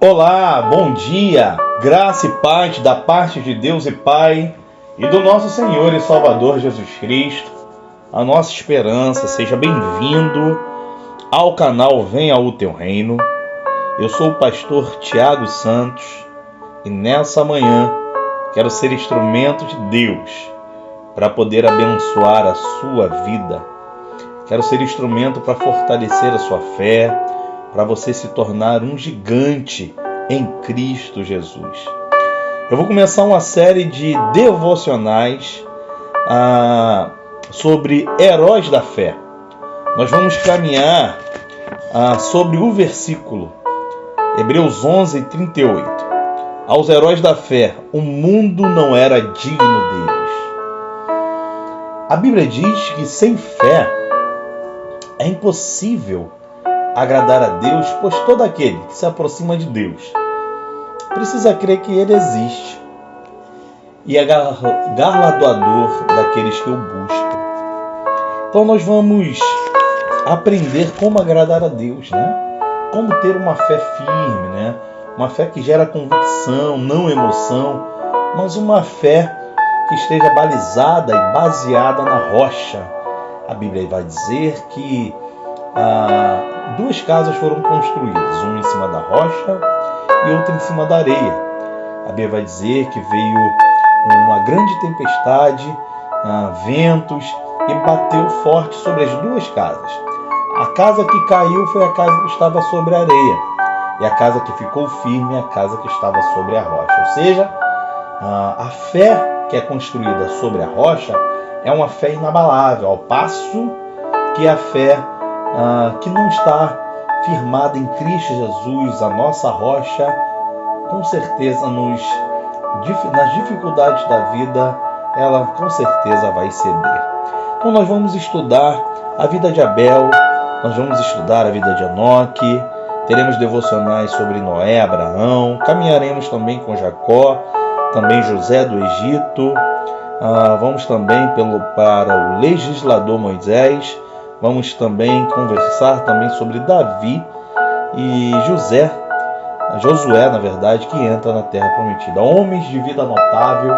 Olá, bom dia, graça e paz da parte de Deus e Pai e do nosso Senhor e Salvador Jesus Cristo, a nossa esperança. Seja bem-vindo ao canal Venha ao Teu Reino. Eu sou o pastor Tiago Santos e nessa manhã quero ser instrumento de Deus para poder abençoar a sua vida. Quero ser instrumento para fortalecer a sua fé, para você se tornar um gigante em Cristo Jesus. Eu vou começar uma série de devocionais sobre heróis da fé. Nós vamos caminhar sobre o versículo Hebreus 11:38. Aos heróis da fé, o mundo não era digno deles. A Bíblia diz que sem fé é impossível agradar a Deus, pois todo aquele que se aproxima de Deus precisa crer que Ele existe e é galardoador daqueles que o buscam. Então nós vamos aprender como agradar a Deus, né? Como ter uma fé firme, né? Uma fé que gera convicção, não emoção, mas uma fé que esteja balizada e baseada na rocha. A Bíblia vai dizer que duas casas foram construídas, uma em cima da rocha e outra em cima da areia. A Bíblia vai dizer que veio uma grande tempestade, ventos, e bateu forte sobre as duas casas. A casa que caiu foi a casa que estava sobre a areia, e a casa que ficou firme é a casa que estava sobre a rocha. Ou seja, a fé que é construída sobre a rocha é uma fé inabalável, ao passo que a fé que não está firmada em Cristo Jesus, a nossa rocha, com certeza nas dificuldades da vida, ela com certeza vai ceder. Então nós vamos estudar a vida de Abel, nós vamos estudar a vida de Enoque, teremos devocionais sobre Noé, Abraão, caminharemos também com Jacó, também José do Egito, vamos também para o legislador Moisés. Vamos também conversar também sobre Davi e Josué, na verdade, que entra na Terra Prometida. Homens de vida notável,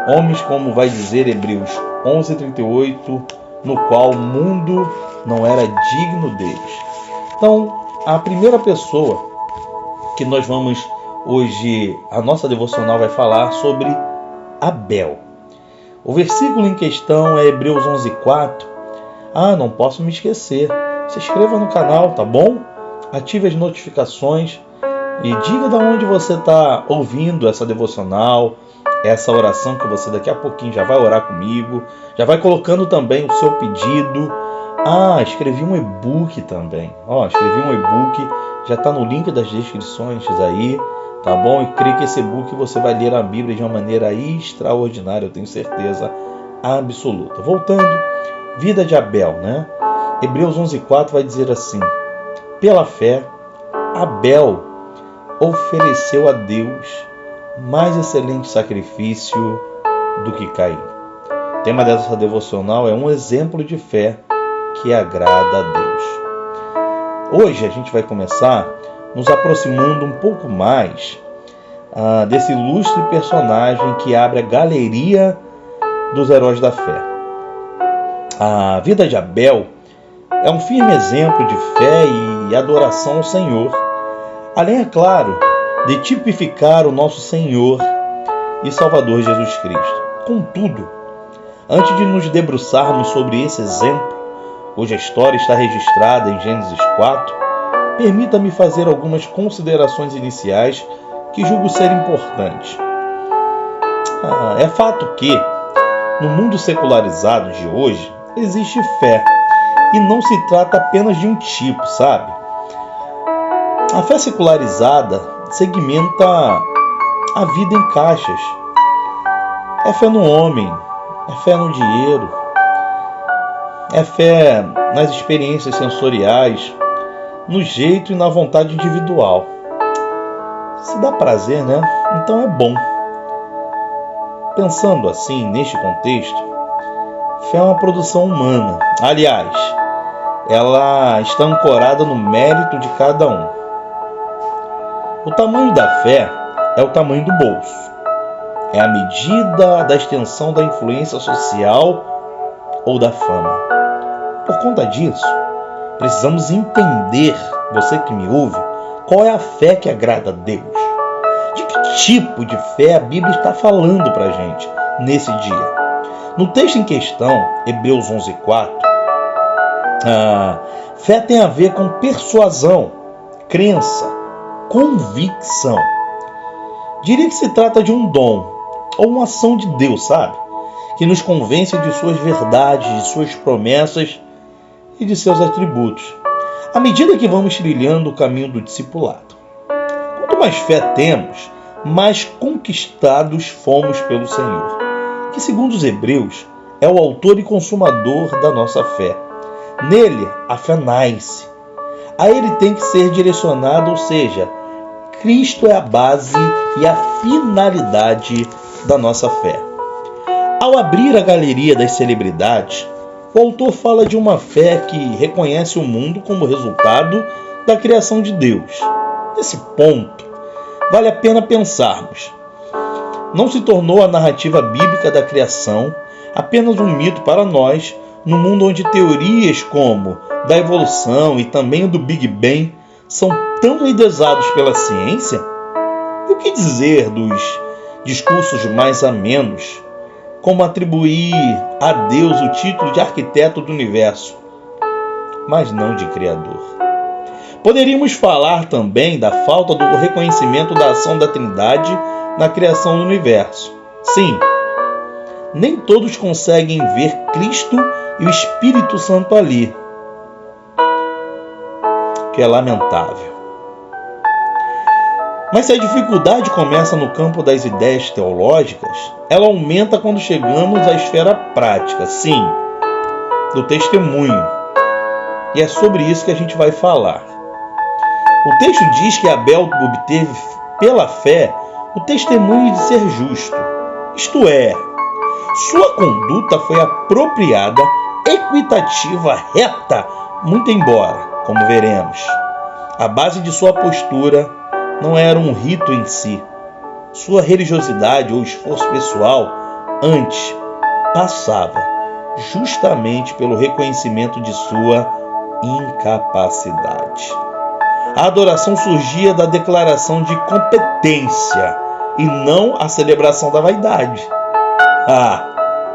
homens, como vai dizer Hebreus 11:38, no qual o mundo não era digno deles. Então, a primeira pessoa que nós vamos hoje, a nossa devocional vai falar sobre Abel. O versículo em questão é Hebreus 11:4. Não posso me esquecer. Se inscreva no canal, tá bom? Ative as notificações e diga de onde você está ouvindo essa devocional, essa oração que você daqui a pouquinho já vai orar comigo. Já vai colocando também o seu pedido. Escrevi um e-book também. Escrevi um e-book, já está no link das descrições aí, tá bom? E creio que esse e-book você vai ler a Bíblia de uma maneira extraordinária, eu tenho certeza absoluta. Voltando. Vida de Abel, né? Hebreus 11:4 vai dizer assim: pela fé, Abel ofereceu a Deus mais excelente sacrifício do que Caim. O tema dessa devocional é um exemplo de fé que agrada a Deus. Hoje a gente vai começar nos aproximando um pouco mais desse ilustre personagem que abre a galeria dos heróis da fé. A vida de Abel é um firme exemplo de fé e adoração ao Senhor, além, é claro, de tipificar o nosso Senhor e Salvador Jesus Cristo. Contudo, antes de nos debruçarmos sobre esse exemplo, cuja história está registrada em Gênesis 4, permita-me fazer algumas considerações iniciais que julgo ser importantes. É fato que, no mundo secularizado de hoje, existe fé, e não se trata apenas de um tipo, sabe? A fé secularizada segmenta a vida em caixas. É fé no homem, é fé no dinheiro, é fé nas experiências sensoriais, no jeito e na vontade individual. Se dá prazer, né? Então é bom. Pensando assim, neste contexto, fé é uma produção humana. Aliás, ela está ancorada no mérito de cada um. O tamanho da fé é o tamanho do bolso. É a medida da extensão da influência social ou da fama. Por conta disso, precisamos entender, você que me ouve, qual é a fé que agrada a Deus. De que tipo de fé a Bíblia está falando para a gente nesse dia? No texto em questão, Hebreus 11:4, fé tem a ver com persuasão, crença, convicção. Diria que se trata de um dom ou uma ação de Deus, sabe? Que nos convence de suas verdades, de suas promessas e de seus atributos, à medida que vamos trilhando o caminho do discipulado. Quanto mais fé temos, mais conquistados fomos pelo Senhor, que, segundo os Hebreus, é o autor e consumador da nossa fé. Nele, a fé nasce. A ele tem que ser direcionada, ou seja, Cristo é a base e a finalidade da nossa fé. Ao abrir a galeria das celebridades, o autor fala de uma fé que reconhece o mundo como resultado da criação de Deus. Nesse ponto, vale a pena pensarmos. Não se tornou a narrativa bíblica da criação apenas um mito para nós, no mundo onde teorias como da evolução e também do Big Bang são tão endesados pela ciência? E o que dizer dos discursos mais amenos, como atribuir a Deus o título de arquiteto do universo, mas não de criador? Poderíamos falar também da falta do reconhecimento da ação da Trindade na criação do universo. Sim, nem todos conseguem ver Cristo e o Espírito Santo ali, que é lamentável. Mas se a dificuldade começa no campo das ideias teológicas, ela aumenta quando chegamos à esfera prática, sim, do testemunho. E é sobre isso que a gente vai falar. O texto diz que Abel obteve pela fé o testemunho de ser justo. Isto é, sua conduta foi apropriada, equitativa, reta, muito embora, como veremos, a base de sua postura não era um rito em si. Sua religiosidade ou esforço pessoal antes passava justamente pelo reconhecimento de sua incapacidade. A adoração surgia da declaração de competência e não a celebração da vaidade.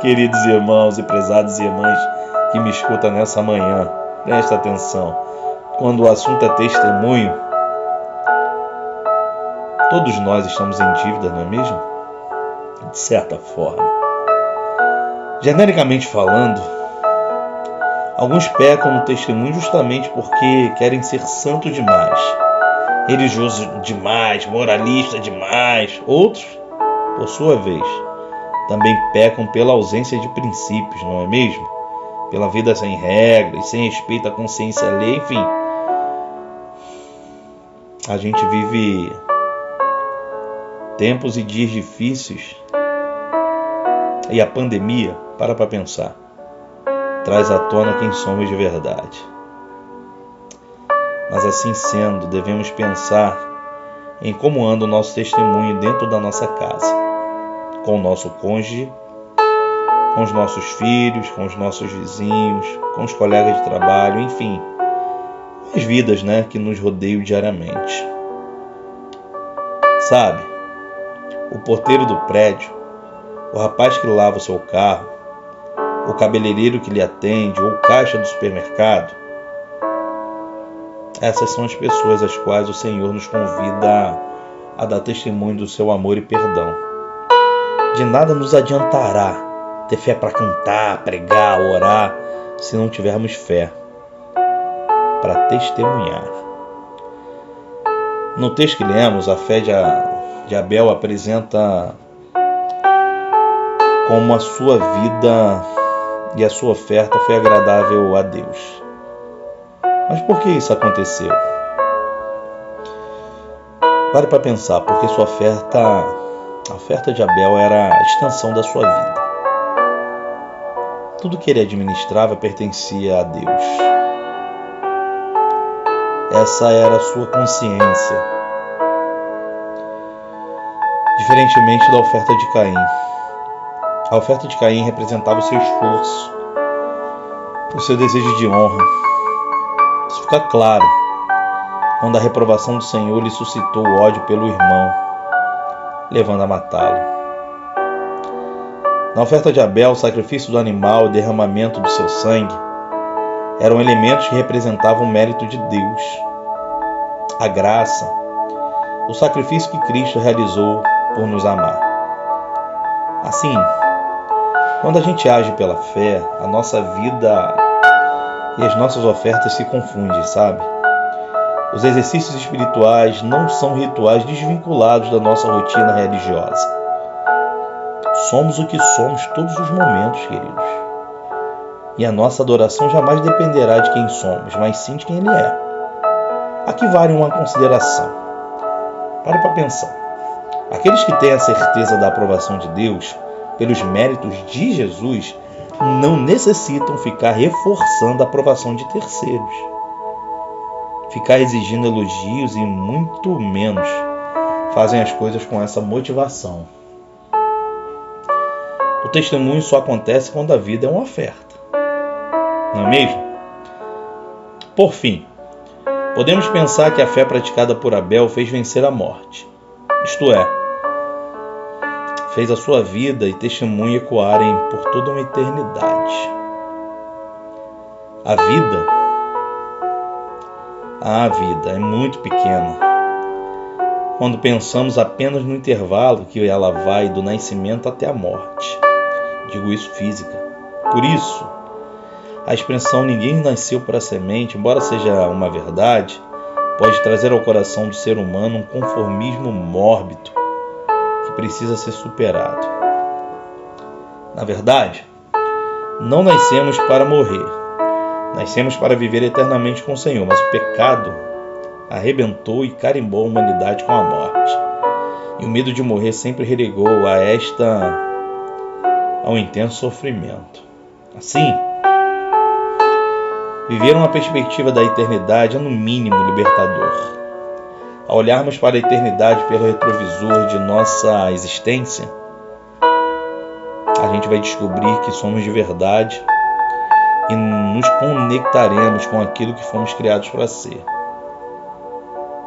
Queridos irmãos e prezadas irmãs que me escutam nessa manhã, presta atenção. Quando o assunto é testemunho, todos nós estamos em dívida, não é mesmo? De certa forma. Genericamente falando, alguns pecam no testemunho justamente porque querem ser santo demais, religioso demais, moralista demais. Outros, por sua vez, também pecam pela ausência de princípios, não é mesmo? Pela vida sem regras, sem respeito à consciência alheia, enfim. A gente vive tempos e dias difíceis, e a pandemia, para pensar, traz à tona quem somos de verdade. Mas assim sendo, devemos pensar em como anda o nosso testemunho dentro da nossa casa, com o nosso cônjuge, com os nossos filhos, com os nossos vizinhos, com os colegas de trabalho, enfim, as vidas, que nos rodeiam diariamente. Sabe, o porteiro do prédio, o rapaz que lava o seu carro, o cabeleireiro que lhe atende ou o caixa do supermercado, essas são as pessoas às quais o Senhor nos convida a dar testemunho do seu amor e perdão. De nada nos adiantará ter fé para cantar, pregar, orar, se não tivermos fé para testemunhar. No texto que lemos, a fé de Abel apresenta como a sua vida e a sua oferta foi agradável a Deus. Mas por que isso aconteceu? Pare para pensar, porque a oferta de Abel era a extensão da sua vida. Tudo que ele administrava pertencia a Deus. Essa era a sua consciência. diferentemente da oferta de Caim. A oferta de Caim representava o seu esforço, o seu desejo de honra. Isso fica claro quando a reprovação do Senhor lhe suscitou o ódio pelo irmão, levando a matá-lo. Na oferta de Abel, o sacrifício do animal e o derramamento do seu sangue eram elementos que representavam o mérito de Deus, a graça, o sacrifício que Cristo realizou por nos amar. Assim, quando a gente age pela fé, a nossa vida e as nossas ofertas se confundem, sabe? Os exercícios espirituais não são rituais desvinculados da nossa rotina religiosa. Somos o que somos todos os momentos, queridos. E a nossa adoração jamais dependerá de quem somos, mas sim de quem Ele é. Aqui vale uma consideração. Pare para pensar. Aqueles que têm a certeza da aprovação de Deus pelos méritos de Jesus não necessitam ficar reforçando a aprovação de terceiros, ficar exigindo elogios e muito menos fazem as coisas com essa motivação. O testemunho só acontece quando a vida é uma oferta, não é mesmo? Por fim, podemos pensar que a fé praticada por Abel fez vencer a morte, isto é, fez a sua vida e testemunho ecoarem por toda uma eternidade. A vida é muito pequena quando pensamos apenas no intervalo que ela vai do nascimento até a morte. Digo isso física. Por isso, a expressão "ninguém nasceu para a semente", embora seja uma verdade, pode trazer ao coração do ser humano um conformismo mórbido que precisa ser superado. Na verdade, não nascemos para morrer. Nascemos para viver eternamente com o Senhor, mas o pecado arrebentou e carimbou a humanidade com a morte. E o medo de morrer sempre relegou ao intenso sofrimento. Assim, viver uma perspectiva da eternidade é no mínimo libertador. Ao olharmos para a eternidade pelo retrovisor de nossa existência, a gente vai descobrir que somos de verdade e nos conectaremos com aquilo que fomos criados para ser.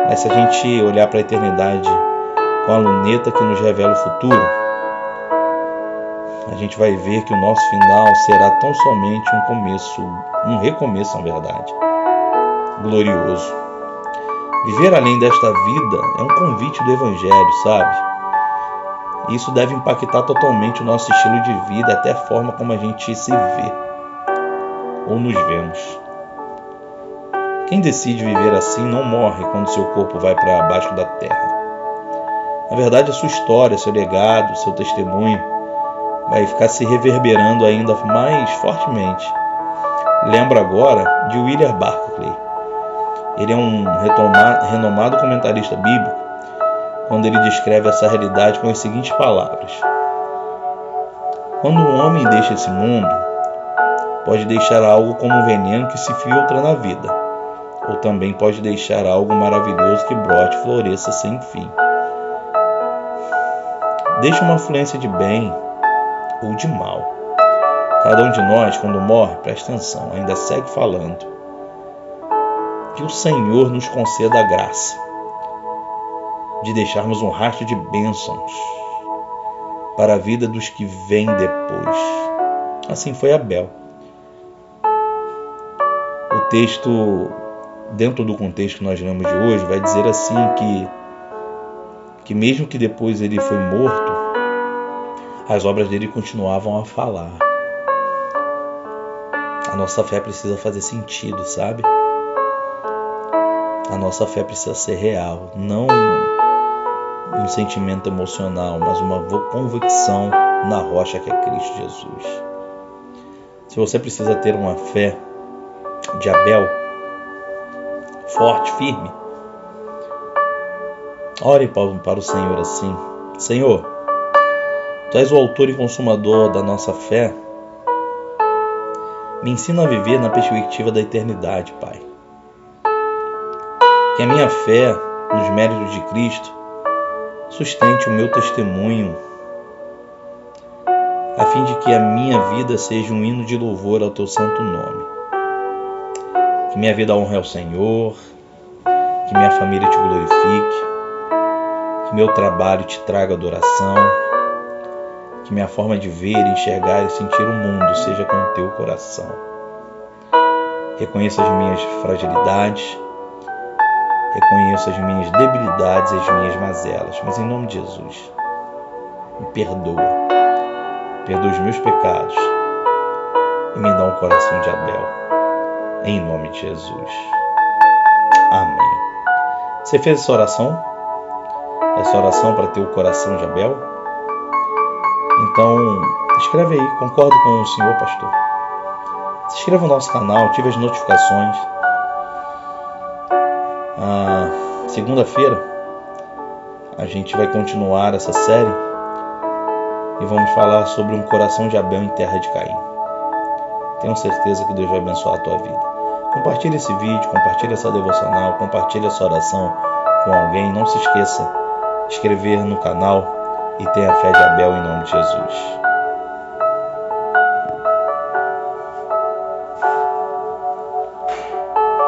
Mas se a gente olhar para a eternidade com a luneta que nos revela o futuro, a gente vai ver que o nosso final será tão somente um recomeço, na verdade, glorioso. Viver além desta vida é um convite do Evangelho, sabe? Isso deve impactar totalmente o nosso estilo de vida, até a forma como a gente se vê ou nos vemos. Quem decide viver assim não morre quando seu corpo vai para baixo da terra. Na verdade, a sua história, seu legado, seu testemunho vai ficar se reverberando ainda mais fortemente. Lembro agora de William Barclay. Ele é um renomado comentarista bíblico, quando ele descreve essa realidade com as seguintes palavras: quando um homem deixa esse mundo, pode deixar algo como um veneno que se filtra na vida, ou também pode deixar algo maravilhoso que brote e floresça sem fim. Deixa uma influência de bem ou de mal. Cada um de nós, quando morre, presta atenção, ainda segue falando. Que o Senhor nos conceda a graça de deixarmos um rastro de bênçãos para a vida dos que vêm depois. Assim foi Abel. O texto, dentro do contexto que nós lemos de hoje, vai dizer assim que mesmo que depois ele foi morto, as obras dele continuavam a falar. A nossa fé precisa fazer sentido, sabe? A nossa fé precisa ser real, não um sentimento emocional, mas uma convicção na rocha que é Cristo Jesus. Se você precisa ter uma fé de Abel, forte, firme, ore para o Senhor assim: Senhor, Tu és o autor e consumador da nossa fé, me ensina a viver na perspectiva da eternidade, Pai. Que a minha fé nos méritos de Cristo sustente o meu testemunho, a fim de que a minha vida seja um hino de louvor ao teu santo nome. Que minha vida honre ao Senhor, que minha família te glorifique, que meu trabalho te traga adoração, que minha forma de ver, enxergar e sentir o mundo seja com o teu coração. Reconheça as minhas fragilidades, reconheça as minhas debilidades e as minhas mazelas, mas em nome de Jesus, me perdoa os meus pecados e me dá um coração de Abel, em nome de Jesus. Amém. Você fez essa oração? Essa oração para ter o coração de Abel? Então, escreve aí, concordo com o senhor pastor. Se inscreva no nosso canal, ative as notificações. Segunda-feira a gente vai continuar essa série e vamos falar sobre um coração de Abel em terra de Caim. Tenho certeza que Deus vai abençoar a tua vida. Compartilhe esse vídeo, compartilhe essa devocional, compartilhe essa oração com alguém. Não se esqueça de inscrever no canal e tenha fé de Abel em nome de Jesus.